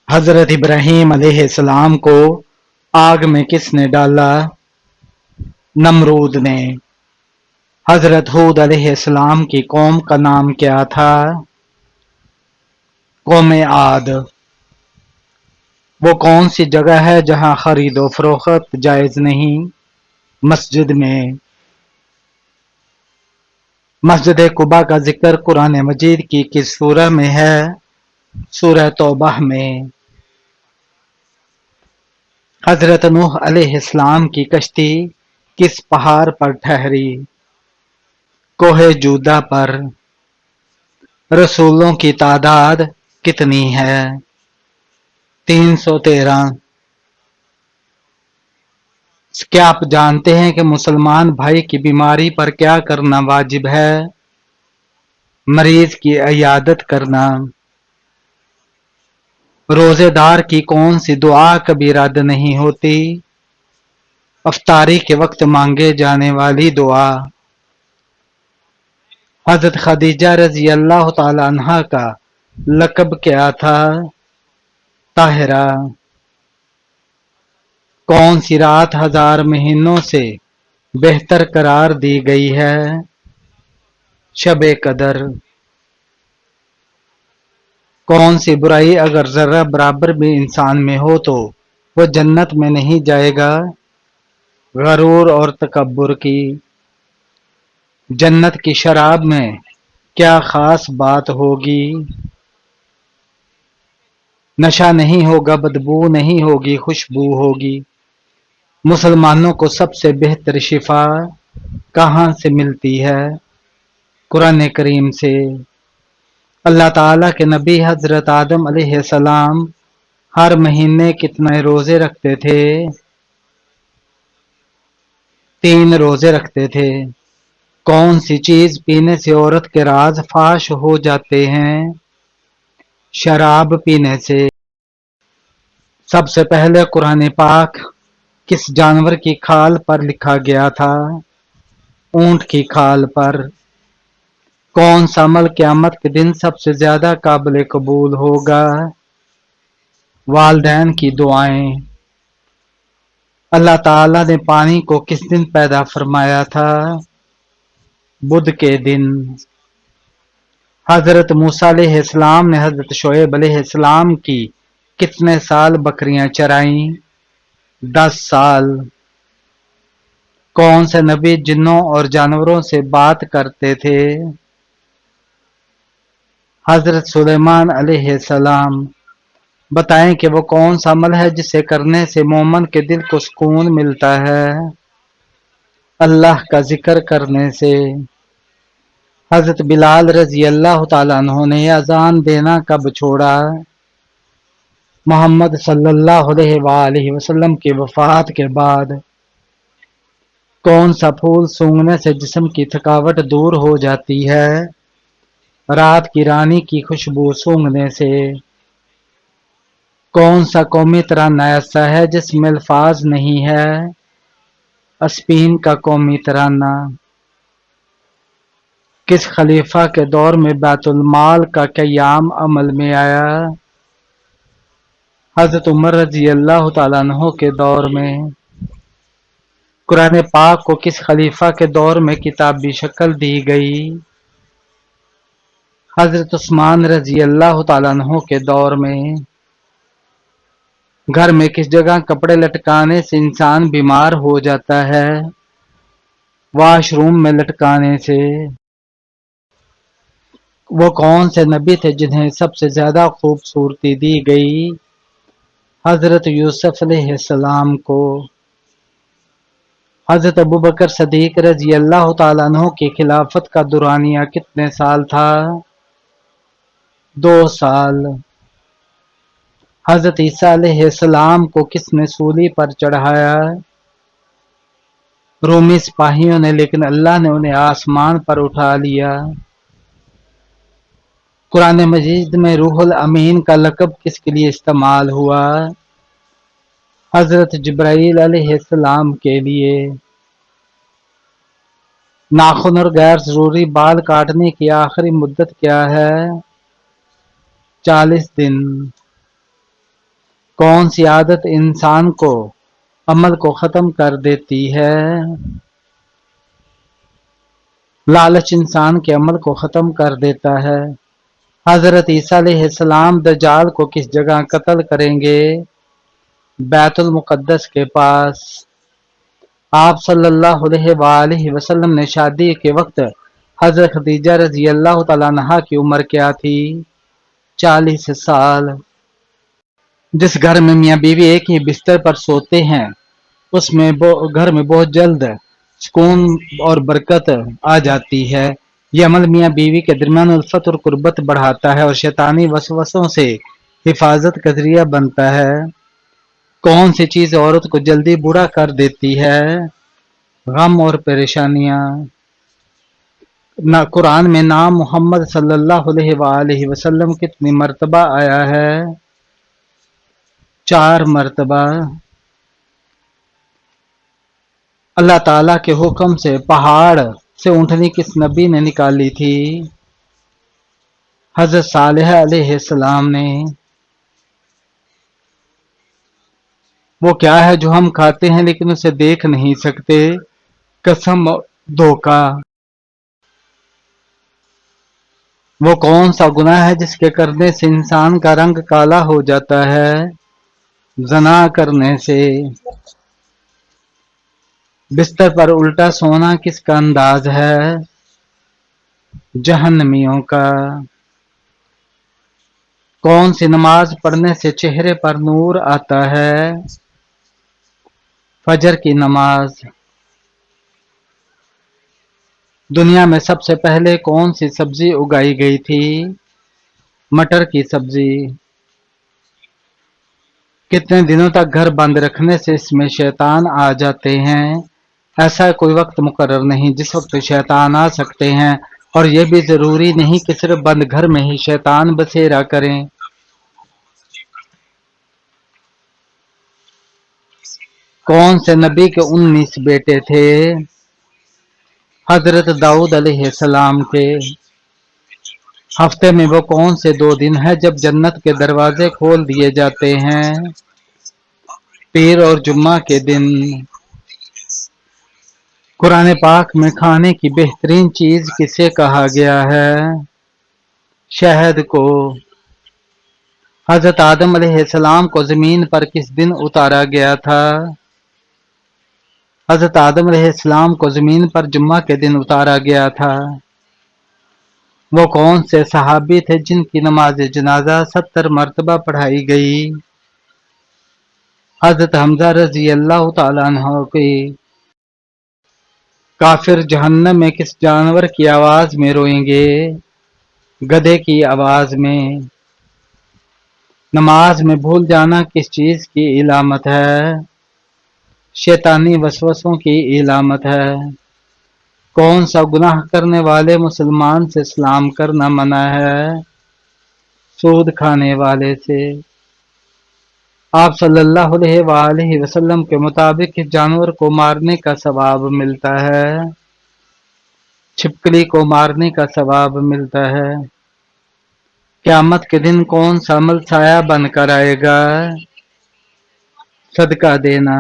حضرت ابراہیم علیہ السلام کو آگ میں کس نے ڈالا؟ نمرود نے۔ حضرت ہود علیہ السلام کی قوم کا نام کیا تھا؟ قوم عاد۔ وہ کون سی جگہ ہے جہاں خرید و فروخت جائز نہیں؟ مسجد میں۔ مسجد قباء کا ذکر قرآن مجید کی کس سورہ میں ہے؟ سورہ توبہ میں۔ حضرت نوح علیہ السلام کی کشتی کس پہاڑ پر ٹھہری؟ کوہ جودہ پر۔ رسولوں کی تعداد کتنی ہے؟ 313۔ کیا آپ جانتے ہیں کہ مسلمان بھائی کی بیماری پر کیا کرنا واجب ہے؟ مریض کی عیادت کرنا۔ روزے دار کی کون سی دعا کبھی رد نہیں ہوتی؟ افطاری کے وقت مانگے جانے والی دعا۔ حضرت خدیجہ رضی اللہ تعالی عنہا کا لقب کیا تھا؟ طاہرہ۔ کون سی رات 1000 مہینوں سے بہتر قرار دی گئی ہے؟ شب قدر۔ کون سی برائی اگر ذرہ برابر بھی انسان میں ہو تو وہ جنت میں نہیں جائے گا؟ غرور اور تکبر کی۔ جنت کی شراب میں کیا خاص بات ہوگی؟ نشہ نہیں ہوگا، بدبو نہیں ہوگی، خوشبو ہوگی۔ مسلمانوں کو سب سے بہتر شفا کہاں سے ملتی ہے؟ قرآن کریم سے۔ اللہ تعالیٰ کے نبی حضرت آدم علیہ السلام ہر مہینے کتنے روزے رکھتے تھے؟ 3 روزے رکھتے تھے۔ کون سی چیز پینے سے عورت کے راز فاش ہو جاتے ہیں؟ شراب پینے سے۔ سب سے پہلے قرآن پاک کس جانور کی کھال پر لکھا گیا تھا؟ اونٹ کی کھال پر۔ کون سا عمل قیامت کے دن سب سے زیادہ قابل قبول ہوگا؟ والدین کی دعائیں۔ اللہ تعالیٰ نے پانی کو کس دن پیدا فرمایا تھا؟ بدھ کے دن۔ حضرت موسیٰ علیہ السلام نے حضرت شعیب علیہ السلام کی کتنے سال بکریاں چرائیں؟ 10 سال۔ کون سے نبی جنوں اور جانوروں سے بات کرتے تھے؟ حضرت سلیمان علیہ السلام۔ بتائیں کہ وہ کون سا عمل ہے جسے کرنے سے مومن کے دل کو سکون ملتا ہے؟ اللہ کا ذکر کرنے سے۔ حضرت بلال رضی اللہ تعالیٰ عنہ نے اذان دینا کب چھوڑا؟ محمد صلی اللہ علیہ وآلہ وسلم کی وفات کے بعد۔ کون سا پھول سونگھنے سے جسم کی تھکاوٹ دور ہو جاتی ہے؟ رات کی رانی کی خوشبو سونگھنے سے۔ کون سا قومی ترانہ ایسا ہے جس میں الفاظ نہیں ہے؟ اسپین کا قومی ترانہ۔ کس خلیفہ کے دور میں بیت المال کا قیام عمل میں آیا؟ حضرت عمر رضی اللہ تعالیٰ عنہ کے دور میں۔ قرآن پاک کو کس خلیفہ کے دور میں کتابی شکل دی گئی؟ حضرت عثمان رضی اللہ تعالیٰ عنہ کے دور میں۔ گھر میں کس جگہ کپڑے لٹکانے سے انسان بیمار ہو جاتا ہے؟ واش روم میں لٹکانے سے۔ وہ کون سے نبی تھے جنہیں سب سے زیادہ خوبصورتی دی گئی؟ حضرت یوسف علیہ السلام کو۔ حضرت ابوبکر صدیق رضی اللہ تعالیٰ عنہ کی خلافت کا دورانیہ کتنے سال تھا؟ 2 سال۔ حضرت عیسیٰ علیہ السلام کو کس نے سولی پر چڑھایا؟ رومی سپاہیوں نے، لیکن اللہ نے انہیں آسمان پر اٹھا لیا۔ قرآن مجید میں روح الامین کا لقب کس کے لیے استعمال ہوا؟ حضرت جبرائیل علیہ السلام کے لیے۔ ناخن اور غیر ضروری بال کاٹنے کی آخری مدت کیا ہے؟ 40 دن۔ کون سی عادت انسان کو عمل کو ختم کر دیتی ہے؟ لالچ انسان کے عمل کو ختم کر دیتا ہے۔ حضرت عیسیٰ علیہ السلام دجال کو کس جگہ قتل کریں گے؟ بیت المقدس کے پاس۔ آپ صلی اللہ علیہ وآلہ وسلم نے شادی کے وقت حضرت خدیجہ رضی اللہ تعالیٰ عنہا کی عمر کیا تھی؟ 40 سال۔ جس گھر میں میاں بیوی ایک ہی بستر پر سوتے ہیں اس میں گھر میں بہت جلد سکون اور برکت آ جاتی ہے۔ یہ عمل میاں بیوی کے درمیان الفت اور قربت بڑھاتا ہے اور شیطانی وسوسوں سے حفاظت کا ذریعہ بنتا ہے۔ کون سی چیز عورت کو جلدی بوڑھا کر دیتی ہے؟ غم اور پریشانیاں۔ قرآن میں نام محمد صلی اللہ علیہ وآلہ وسلم کتنی مرتبہ آیا ہے؟ 4 مرتبہ۔ اللہ تعالیٰ کے حکم سے پہاڑ سے اونٹنی کس نبی نے نکالی تھی؟ حضرت صالح علیہ السلام نے۔ وہ کیا ہے جو ہم کھاتے ہیں لیکن اسے دیکھ نہیں سکتے؟ قسم دھوکا۔ وہ کون سا گناہ ہے جس کے کرنے سے انسان کا رنگ کالا ہو جاتا ہے؟ زنا کرنے سے۔ بستر پر الٹا سونا کس کا انداز ہے؟ جہنمیوں کا۔ کون سی نماز پڑھنے سے چہرے پر نور آتا ہے؟ فجر کی نماز۔ دنیا میں سب سے پہلے کون سی سبزی اگائی گئی تھی؟ مٹر کی سبزی۔ کتنے دنوں تک گھر بند رکھنے سے اس میں شیطان آ جاتے ہیں؟ ایسا کوئی وقت مقرر نہیں جس وقت شیطان آ سکتے ہیں، اور یہ بھی ضروری نہیں کہ صرف بند گھر میں ہی شیطان بسیرا کریں۔ کون سے نبی کے 19 بیٹے تھے؟ حضرت داؤد علیہ السلام کے۔ ہفتے میں وہ کون سے 2 دن ہیں جب جنت کے دروازے کھول دیے جاتے ہیں؟ پیر اور جمعہ کے دن۔ قرآن پاک میں کھانے کی بہترین چیز کسے کہا گیا ہے؟ شہد کو۔ حضرت آدم علیہ السلام کو زمین پر کس دن اتارا گیا تھا؟ حضرت آدم علیہ السلام کو زمین پر جمعہ کے دن اتارا گیا تھا۔ وہ کون سے صحابی تھے جن کی نماز جنازہ 70 مرتبہ پڑھائی گئی؟ حضرت حمزہ رضی اللہ تعالیٰ عنہ کی۔ کافر جہنم میں کس جانور کی آواز میں روئیں گے؟ گدھے کی آواز میں۔ نماز میں بھول جانا کس چیز کی علامت ہے؟ شیطانی وسوسوں کی علامت ہے۔ کون سا گناہ کرنے والے مسلمان سے سلام کرنا منع ہے؟ سود کھانے والے سے۔ آپ صلی اللہ علیہ وآلہ وسلم کے مطابق کس جانور کو مارنے کا ثواب ملتا ہے؟ چھپکلی کو مارنے کا ثواب ملتا ہے۔ قیامت کے دن کون سا عمل سایہ بن کر آئے گا؟ صدقہ دینا۔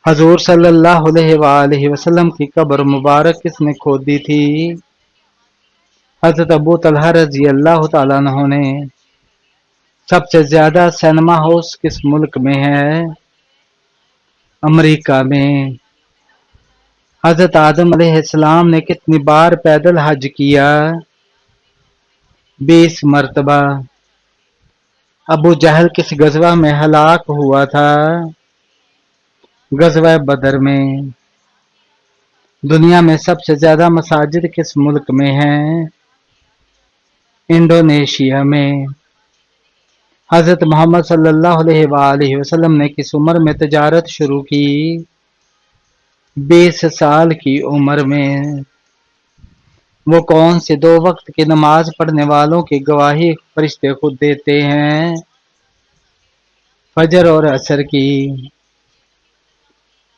حضور صلی اللہ علیہ وآلہ وسلم کی قبر مبارک کس نے کھودی تھی؟ حضرت ابو طلحہ رضی اللہ تعالیٰ عنہ نے۔ سب سے زیادہ سینما ہاؤس کس ملک میں ہے؟ امریکہ میں۔ حضرت آدم علیہ السلام نے کتنی بار پیدل حج کیا؟ 20 مرتبہ۔ ابو جہل کس غزوہ میں ہلاک ہوا تھا؟ غزوہ بدر میں۔ دنیا میں سب سے زیادہ مساجد کس ملک میں ہیں؟ انڈونیشیا میں۔ حضرت محمد صلی اللہ علیہ وآلہ وسلم نے کس عمر میں تجارت شروع کی؟ 20 سال کی عمر میں۔ وہ کون سے 2 وقت کی نماز پڑھنے والوں کی گواہی فرشتے خود دیتے ہیں؟ فجر اور عصر کی۔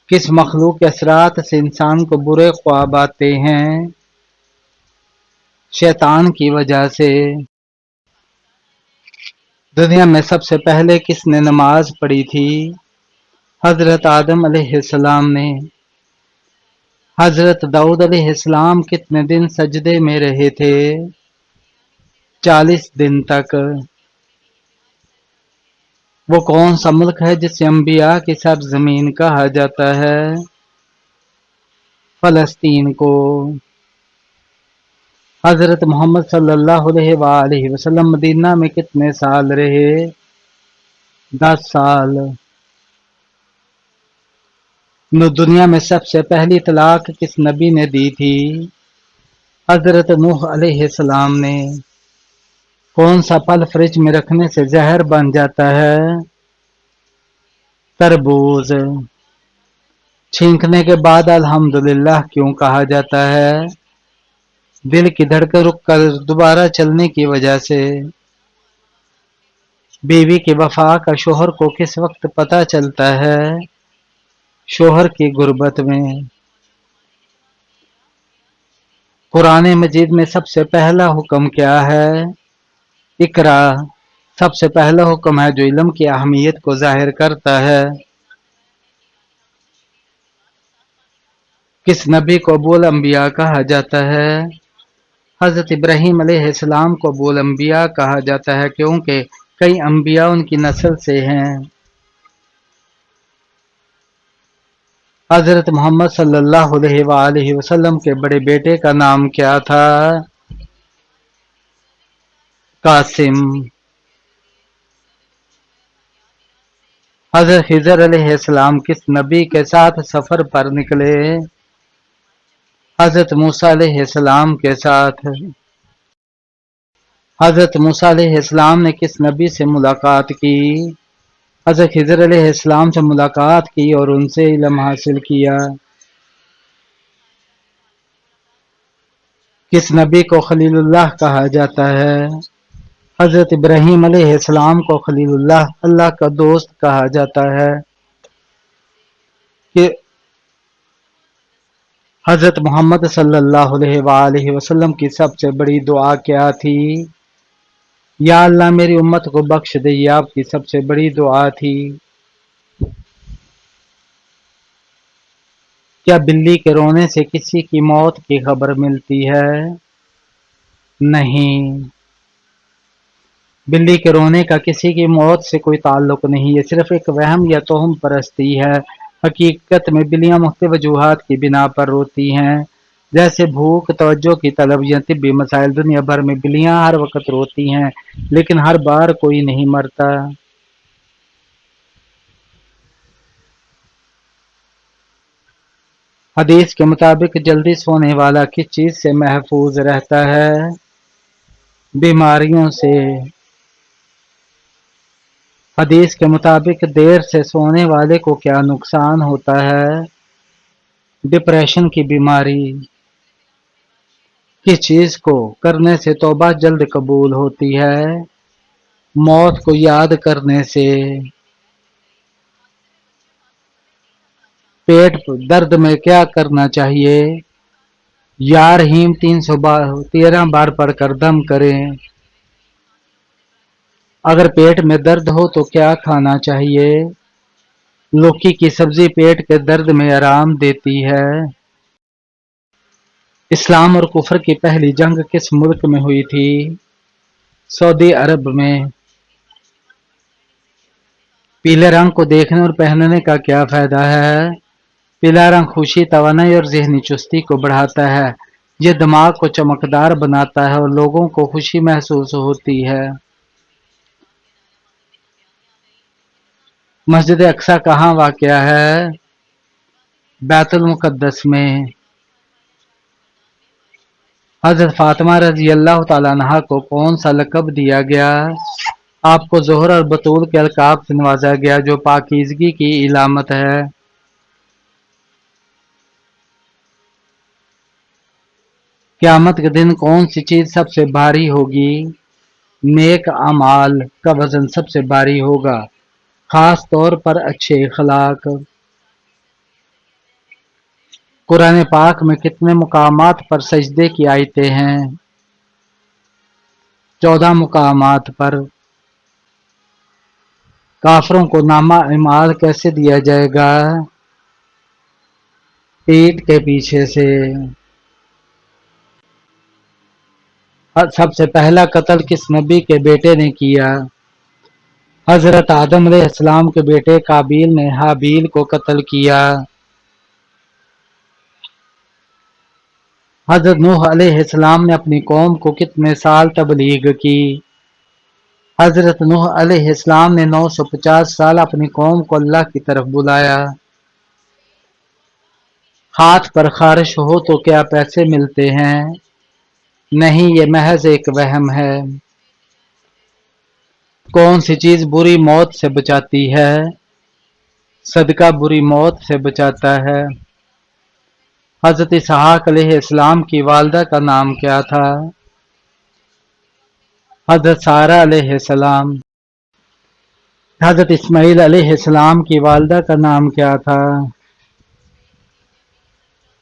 کس مخلوق کے اثرات سے انسان کو برے خواب آتے ہیں؟ شیطان کی وجہ سے۔ دنیا میں سب سے پہلے کس نے نماز پڑھی تھی؟ حضرت آدم علیہ السلام نے۔ حضرت داؤد علیہ السلام کتنے دن سجدے میں رہے تھے؟ 40 دن تک۔ وہ کون سا ملک ہے جسے انبیاء کی سرزمین کہا جاتا ہے؟ فلسطین کو۔ حضرت محمد صلی اللہ علیہ وآلہ وسلم مدینہ میں کتنے سال رہے؟ 10 سال۔ دنیا میں سب سے پہلی طلاق کس نبی نے دی تھی؟ حضرت نوح علیہ السلام نے۔ کون سا پھل فریج میں رکھنے سے زہر بن جاتا ہے؟ تربوز۔ چھینکنے کے بعد الحمدللہ کیوں کہا جاتا ہے؟ دل کی دھڑکن رک کر دوبارہ چلنے کی وجہ سے۔ بیوی کی وفا کا شوہر کو کس وقت پتہ چلتا ہے؟ شوہر کی غربت میں۔ قرآن مجید میں سب سے پہلا حکم کیا ہے؟ اقرا۔ سب سے پہلا حکم ہے جو علم کی اہمیت کو ظاہر کرتا ہے۔ کس نبی کو ابو الانبیاء کہا جاتا ہے؟ حضرت ابراہیم علیہ السلام کو ابو الانبیاء کہا جاتا ہے کیونکہ کئی انبیاء ان کی نسل سے ہیں۔ حضرت محمد صلی اللہ علیہ وآلہ وسلم کے بڑے بیٹے کا نام کیا تھا؟ قاسم۔ حضرت خضر علیہ السلام کس نبی کے ساتھ سفر پر نکلے؟ حضرت موسیٰ علیہ السلام کے ساتھ۔ حضرت موسیٰ علیہ السلام نے کس نبی سے ملاقات کی؟ حضرت خضر علیہ السلام سے ملاقات کی اور ان سے علم حاصل کیا۔ کس نبی کو خلیل اللہ کہا جاتا ہے؟ حضرت ابراہیم علیہ السلام کو خلیل اللہ، اللہ کا دوست کہا جاتا ہے۔ کہ حضرت محمد صلی اللہ علیہ وآلہ وسلم کی سب سے بڑی دعا کیا تھی؟ یا اللہ میری امت کو بخش دے، یہ آپ کی سب سے بڑی دعا تھی۔ کیا بلی کے رونے سے کسی کی موت کی خبر ملتی ہے؟ نہیں۔ بلی کے رونے کا کسی کی موت سے کوئی تعلق نہیں، یہ صرف ایک وہم یا توہم پرستی ہے۔ حقیقت میں بلیاں مختلف وجوہات کی بنا پر روتی ہیں، جیسے بھوک، توجہ کی طلب یا طبی مسائل۔ دنیا بھر میں بلیاں ہر وقت روتی ہیں، لیکن ہر بار کوئی نہیں مرتا۔ حدیث کے مطابق جلدی سونے والا کس چیز سے محفوظ رہتا ہے؟ بیماریوں سے۔ حدیث کے مطابق دیر سے سونے والے کو کیا نقصان ہوتا ہے؟ ڈپریشن کی بیماری۔ کس چیز کو کرنے سے توبہ جلد قبول ہوتی ہے؟ موت کو یاد کرنے سے۔ پیٹ درد میں کیا کرنا چاہیے؟ یا رحیم 313 بار پڑھ کر دم کریں۔ اگر پیٹ میں درد ہو تو کیا کھانا چاہیے؟ لوکی کی سبزی پیٹ کے درد میں آرام دیتی ہے۔ اسلام اور کفر کی پہلی جنگ کس ملک میں ہوئی تھی؟ سعودی عرب میں۔ پیلے رنگ کو دیکھنے اور پہننے کا کیا فائدہ ہے؟ پیلا رنگ خوشی، توانائی اور ذہنی چستی کو بڑھاتا ہے۔ یہ دماغ کو چمکدار بناتا ہے اور لوگوں کو خوشی محسوس ہوتی ہے۔ مسجد اقصی کہاں واقع ہے؟ بیت المقدس میں۔ حضرت فاطمہ رضی اللہ تعالیٰ عنہا کو کون سا لقب دیا گیا؟ آپ کو زہرہ اور بطول کے القاب سے نوازا گیا جو پاکیزگی کی علامت ہے۔ قیامت کے دن کون سی چیز سب سے بھاری ہوگی؟ نیک اعمال کا وزن سب سے بھاری ہوگا، خاص طور پر اچھے اخلاق۔ قرآن پاک میں کتنے مقامات پر سجدے کی آیتیں ہیں؟ 14 مقامات پر۔ کافروں کو نامہ اعمال کیسے دیا جائے گا؟ پیٹ کے پیچھے سے۔ سب سے پہلا قتل کس نبی کے بیٹے نے کیا؟ حضرت آدم علیہ السلام کے بیٹے قابیل نے حابیل کو قتل کیا۔ حضرت نوح علیہ السلام نے اپنی قوم کو کتنے سال تبلیغ کی؟ حضرت نوح علیہ السلام نے 950 سال اپنی قوم کو اللہ کی طرف بلایا۔ ہاتھ پر خارش ہو تو کیا پیسے ملتے ہیں؟ نہیں، یہ محض ایک وہم ہے۔ کون سی چیز بری موت سے بچاتی ہے؟ صدقہ بری موت سے بچاتا ہے۔ حضرت اسحاق علیہ السلام کی والدہ کا نام کیا تھا؟ حضرت سارہ علیہ السلام۔ حضرت اسماعیل علیہ السلام کی والدہ کا نام کیا تھا؟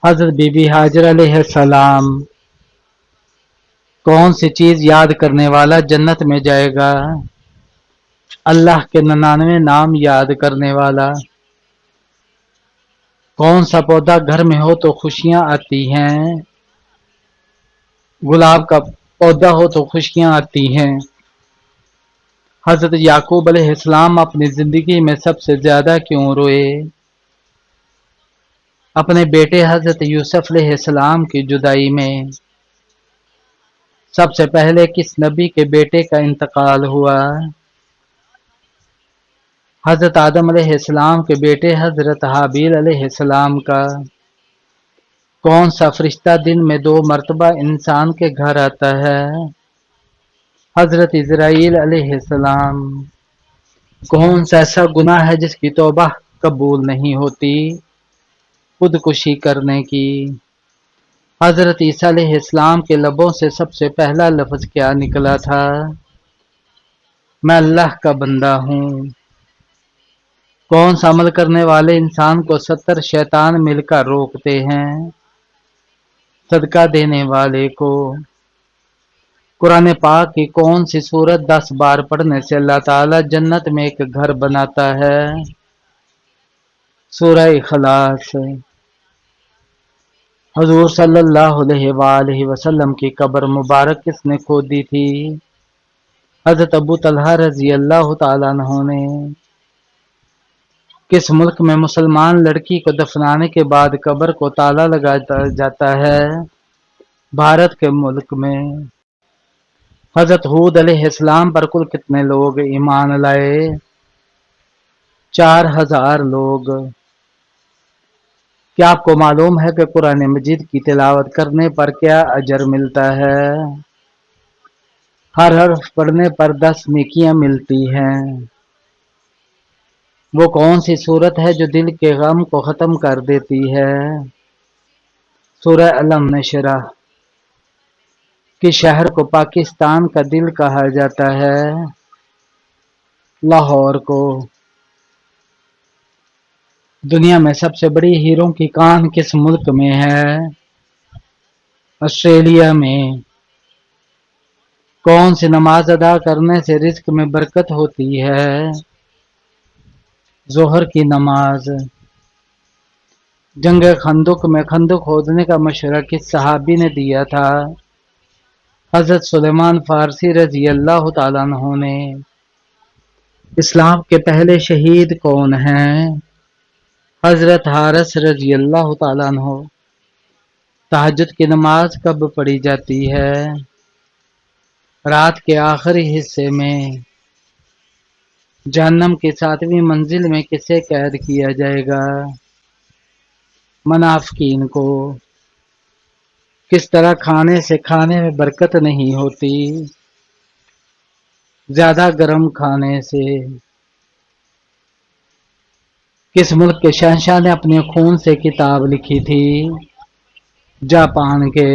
حضرت بی بی ہاجر علیہ السلام۔ کون سی چیز یاد کرنے والا جنت میں جائے گا؟ اللہ کے 99 نام یاد کرنے والا۔ کون سا پودا گھر میں ہو تو خوشیاں آتی ہیں؟ گلاب کا پودا ہو تو خوشیاں آتی ہیں۔ حضرت یعقوب علیہ السلام اپنی زندگی میں سب سے زیادہ کیوں روئے؟ اپنے بیٹے حضرت یوسف علیہ السلام کی جدائی میں۔ سب سے پہلے کس نبی کے بیٹے کا انتقال ہوا؟ حضرت آدم علیہ السلام کے بیٹے حضرت حابیل علیہ السلام کا۔ کون سا فرشتہ دن میں 2 مرتبہ انسان کے گھر آتا ہے؟ حضرت اسرائیل علیہ السلام۔ کون سا ایسا گناہ ہے جس کی توبہ قبول نہیں ہوتی؟ خودکشی کرنے کی۔ حضرت عیسیٰ علیہ السلام کے لبوں سے سب سے پہلا لفظ کیا نکلا تھا؟ میں اللہ کا بندہ ہوں۔ کون سا عمل کرنے والے انسان کو 70 شیطان مل کر روکتے ہیں؟ صدقہ دینے والے کو۔ قرآن پاک کی کون سی سورت 10 بار پڑھنے سے اللہ تعالی جنت میں ایک گھر بناتا ہے؟ سورہ اخلاص۔ حضور صلی اللہ علیہ وآلہ وسلم کی قبر مبارک کس نے کھودی تھی؟ حضرت ابو طلحہ رضی اللہ تعالیٰ عنہ نے۔ کس ملک میں مسلمان لڑکی کو دفنانے کے بعد قبر کو تالا لگایا جاتا ہے؟ بھارت کے ملک میں۔ حضرت ہود علیہ السلام پر کل کتنے لوگ ایمان لائے؟ 4000 لوگ۔ کیا آپ کو معلوم ہے کہ قرآن مجید کی تلاوت کرنے پر کیا اجر ملتا ہے؟ ہر حرف پڑھنے پر 10 نیکیاں ملتی ہیں۔ وہ کون سی سورت ہے جو دل کے غم کو ختم کر دیتی ہے؟ سورہ الم نشرح۔ کس شہر کو پاکستان کا دل کہا جاتا ہے؟ لاہور کو۔ دنیا میں سب سے بڑی ہیروں کی کان کس ملک میں ہے؟ آسٹریلیا میں۔ کون سی نماز ادا کرنے سے رزق میں برکت ہوتی ہے؟ ظہر کی نماز۔ جنگ خندق میں خندق کھودنے کا مشورہ کس صحابی نے دیا تھا؟ حضرت سلیمان فارسی رضی اللہ تعالیٰ عنہ نے۔ اسلام کے پہلے شہید کون ہیں؟ حضرت حارث رضی اللہ تعالیٰ عنہ۔ تہجد کی نماز کب پڑھی جاتی ہے؟ رات کے آخری حصے میں۔ جہنم کی 7ویں منزل میں کسے قید کیا جائے گا؟ منافقین کو۔ کس طرح کھانے سے کھانے میں برکت نہیں ہوتی؟ زیادہ گرم کھانے سے۔ کس ملک کے شہنشاہ نے اپنے خون سے کتاب لکھی تھی؟ جاپان کے۔